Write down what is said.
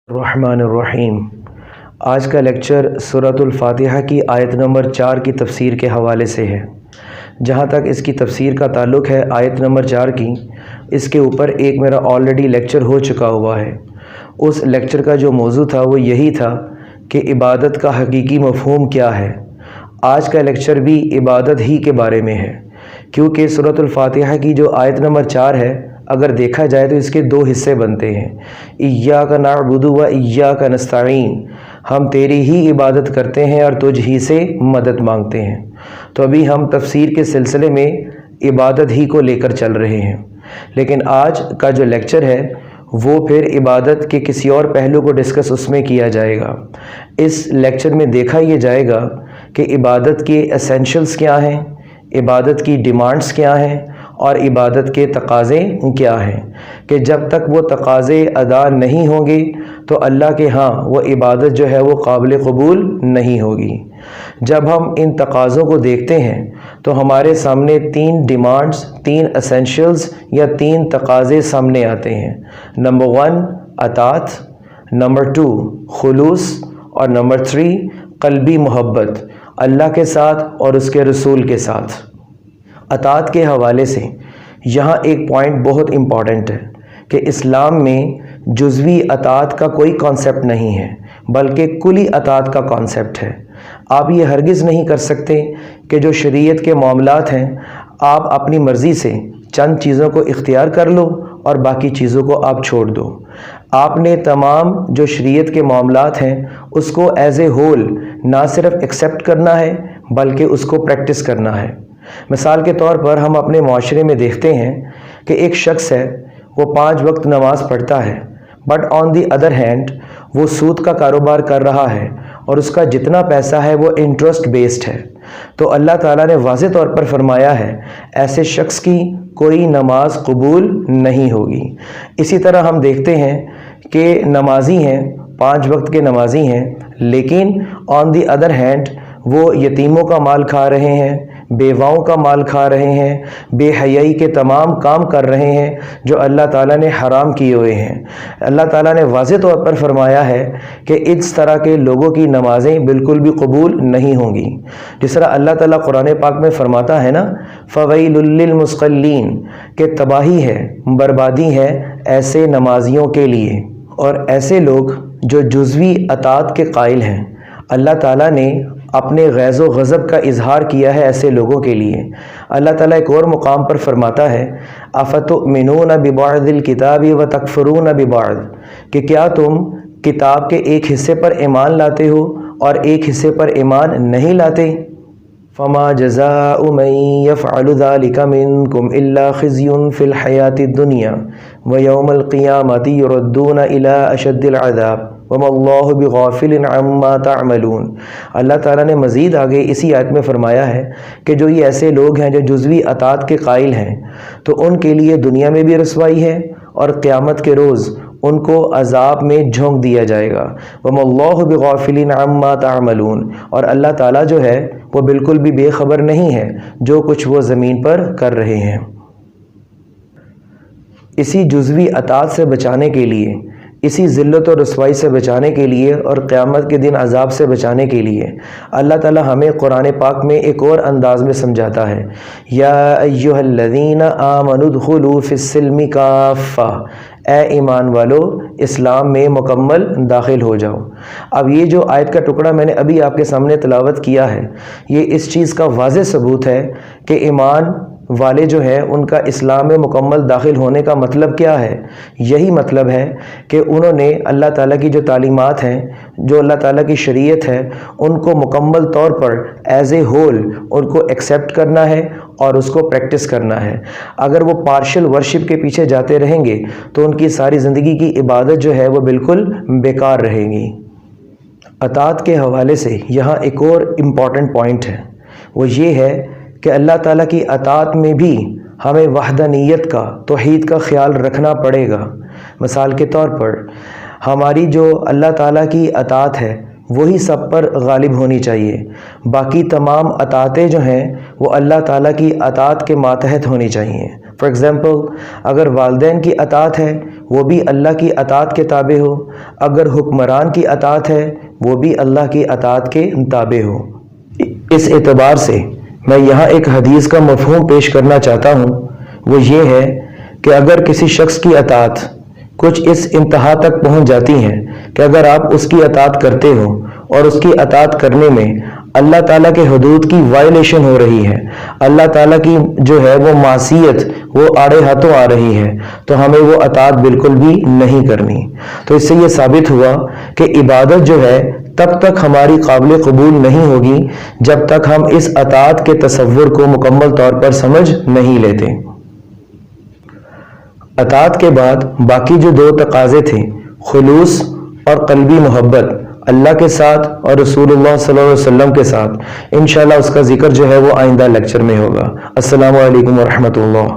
الرحمن الرحیم۔ آج کا لیکچر سورۃ الفاتحہ کی آیت نمبر 4 کی تفسیر کے حوالے سے ہے۔ جہاں تک اس کی تفسیر کا تعلق ہے آیت نمبر 4 کی، اس کے اوپر ایک میرا آلریڈی لیکچر ہو چکا ہوا ہے۔ اس لیکچر کا جو موضوع تھا وہ یہی تھا کہ عبادت کا حقیقی مفہوم کیا ہے۔ آج کا لیکچر بھی عبادت ہی کے بارے میں ہے، کیونکہ سورۃ الفاتحہ کی جو آیت نمبر 4 ہے، اگر دیکھا جائے تو اس کے دو حصے بنتے ہیں، ایاک نعبد و ایاک نستعین، ہم تیری ہی عبادت کرتے ہیں اور تجھ ہی سے مدد مانگتے ہیں۔ تو ابھی ہم تفسیر کے سلسلے میں عبادت ہی کو لے کر چل رہے ہیں، لیکن آج کا جو لیکچر ہے وہ پھر عبادت کے کسی اور پہلو کو ڈسکس اس میں کیا جائے گا۔ اس لیکچر میں دیکھا یہ جائے گا کہ عبادت کے ایسینشلز کیا ہیں، عبادت کی ڈیمانڈز کیا ہیں، اور عبادت کے تقاضے کیا ہیں، کہ جب تک وہ تقاضے ادا نہیں ہوں گے تو اللہ کے ہاں وہ عبادت جو ہے وہ قابل قبول نہیں ہوگی۔ جب ہم ان تقاضوں کو دیکھتے ہیں تو ہمارے سامنے 3 ڈیمانڈز، 3 ایسینشلز یا 3 تقاضے سامنے آتے ہیں۔ نمبر 1 اطاعت، نمبر 2 خلوص، اور نمبر 3 قلبی محبت اللہ کے ساتھ اور اس کے رسول کے ساتھ۔ اطاعت کے حوالے سے یہاں ایک پوائنٹ بہت امپورٹنٹ ہے کہ اسلام میں جزوی اطاعت کا کوئی کانسیپٹ نہیں ہے، بلکہ کلی اطاعت کا کانسیپٹ ہے۔ آپ یہ ہرگز نہیں کر سکتے کہ جو شریعت کے معاملات ہیں آپ اپنی مرضی سے چند چیزوں کو اختیار کر لو اور باقی چیزوں کو آپ چھوڑ دو۔ آپ نے تمام جو شریعت کے معاملات ہیں اس کو ایز اے ہول نہ صرف ایکسیپٹ کرنا ہے بلکہ اس کو پریکٹس کرنا ہے۔ مثال کے طور پر ہم اپنے معاشرے میں دیکھتے ہیں کہ ایک شخص ہے، وہ 5 وقت نماز پڑھتا ہے، but on the other hand وہ سود کا کاروبار کر رہا ہے اور اس کا جتنا پیسہ ہے وہ انٹرسٹ بیسڈ ہے۔ تو اللہ تعالیٰ نے واضح طور پر فرمایا ہے ایسے شخص کی کوئی نماز قبول نہیں ہوگی۔ اسی طرح ہم دیکھتے ہیں کہ نمازی ہیں، 5 وقت کے نمازی ہیں، لیکن آن دی ادر ہینڈ وہ یتیموں کا مال کھا رہے ہیں، بیواؤں کا مال کھا رہے ہیں، بے حیائی کے تمام کام کر رہے ہیں جو اللہ تعالیٰ نے حرام کیے ہوئے ہیں۔ اللہ تعالیٰ نے واضح طور پر فرمایا ہے کہ اس طرح کے لوگوں کی نمازیں بالکل بھی قبول نہیں ہوں گی۔ جس طرح اللہ تعالیٰ قرآن پاک میں فرماتا ہے نا، فَوَيْلٌ لِّلْمُصَلِّينَ، کہ تباہی ہے، بربادی ہے ایسے نمازیوں کے لیے۔ اور ایسے لوگ جو جزوی اطاعت کے قائل ہیں، اللہ تعالیٰ نے اپنے غیظ و غضب کا اظہار کیا ہے ایسے لوگوں کے لیے۔ اللہ تعالیٰ ایک اور مقام پر فرماتا ہے أَفَتُؤْمِنُونَ بِبَعْضِ الْكِتَابِ وَتَكْفُرُونَ بِبَعْضٍ، کہ کیا تم کتاب کے ایک حصے پر ایمان لاتے ہو اور ایک حصے پر ایمان نہیں لاتے؟ فَمَا جَزَاءُ مَن يَفْعَلُ ذَلِكَ مِنكُمْ إِلَّا خِزْيٌ فِي الْحَيَاةِ الدُّنْيَا وَيَوْمَ الْقِيَامَةِ يُرَدُّونَ إِلَىٰ أَشَدِّ الْعَذَابِ وَمَا اللَّهُ بِغَافِلٍ عَمَّا تَعْمَلُونَ۔ اللہ تعالیٰ نے مزید آگے اسی آیت میں فرمایا ہے کہ جو یہ ایسے لوگ ہیں جو جزوی اطاعت کے قائل ہیں تو ان کے لیے دنیا میں بھی رسوائی ہے اور قیامت کے روز ان کو عذاب میں جھونک دیا جائے گا۔ وَمَا اللَّهُ بِغَافِلٍ عَمَّا تَعْمَلُونَ، اور اللہ تعالیٰ جو ہے وہ بالکل بھی بے خبر نہیں ہے جو کچھ وہ زمین پر کر رہے ہیں۔ اسی جزوی اطاعت سے بچانے کے لیے، اسی ذلت و رسوائی سے بچانے کے لیے اور قیامت کے دن عذاب سے بچانے کے لیے اللہ تعالیٰ ہمیں قرآن پاک میں ایک اور انداز میں سمجھاتا ہے، یا ایھا الذین آمنوا ادخلوا فی السلم کافہ، اے ایمان والو اسلام میں مکمل داخل ہو جاؤ۔ اب یہ جو آیت کا ٹکڑا میں نے ابھی آپ کے سامنے تلاوت کیا ہے، یہ اس چیز کا واضح ثبوت ہے کہ ایمان والے جو ہیں ان کا اسلام میں مکمل داخل ہونے کا مطلب کیا ہے؟ یہی مطلب ہے کہ انہوں نے اللہ تعالیٰ کی جو تعلیمات ہیں، جو اللہ تعالیٰ کی شریعت ہے، ان کو مکمل طور پر ایز اے ہول ان کو ایکسیپٹ کرنا ہے اور اس کو پریکٹس کرنا ہے۔ اگر وہ پارشل ورشپ کے پیچھے جاتے رہیں گے تو ان کی ساری زندگی کی عبادت جو ہے وہ بالکل بیکار رہے گی۔ اطاعت کے حوالے سے یہاں ایک اور امپورٹنٹ پوائنٹ ہے، وہ یہ ہے کہ اللہ تعالیٰ کی اطاعت میں بھی ہمیں وحدانیت کا، توحید کا خیال رکھنا پڑے گا۔ مثال کے طور پر ہماری جو اللہ تعالیٰ کی اطاعت ہے وہی سب پر غالب ہونی چاہیے، باقی تمام اطاعتیں جو ہیں وہ اللہ تعالیٰ کی اطاعت کے ماتحت ہونی چاہیے۔ فار ایگزامپل اگر والدین کی اطاعت ہے وہ بھی اللہ کی اطاعت کے تابع ہو، اگر حکمران کی اطاعت ہے وہ بھی اللہ کی اطاعت کے تابع ہو۔ اس اعتبار سے میں یہاں ایک حدیث کا مفہوم پیش کرنا چاہتا ہوں، وہ یہ ہے کہ اگر کسی شخص کی اطاعت کچھ اس انتہا تک پہنچ جاتی ہیں کہ اگر آپ اس کی اطاعت کرتے ہو اور اس کی اطاعت کرنے میں اللہ تعالیٰ کے حدود کی وائلیشن ہو رہی ہے، اللہ تعالیٰ کی جو ہے وہ معصیت وہ آڑے ہاتھوں آ رہی ہے، تو ہمیں وہ اطاعت بالکل بھی نہیں کرنی۔ تو اس سے یہ ثابت ہوا کہ عبادت جو ہے تب تک ہماری قابل قبول نہیں ہوگی جب تک ہم اس اطاعت کے تصور کو مکمل طور پر سمجھ نہیں لیتے۔ اطاعت کے بعد باقی جو دو تقاضے تھے، خلوص اور قلبی محبت اللہ کے ساتھ اور رسول اللہ صلی اللہ علیہ وسلم کے ساتھ، انشاءاللہ اس کا ذکر جو ہے وہ آئندہ لیکچر میں ہوگا۔ السلام علیکم ورحمۃ اللہ۔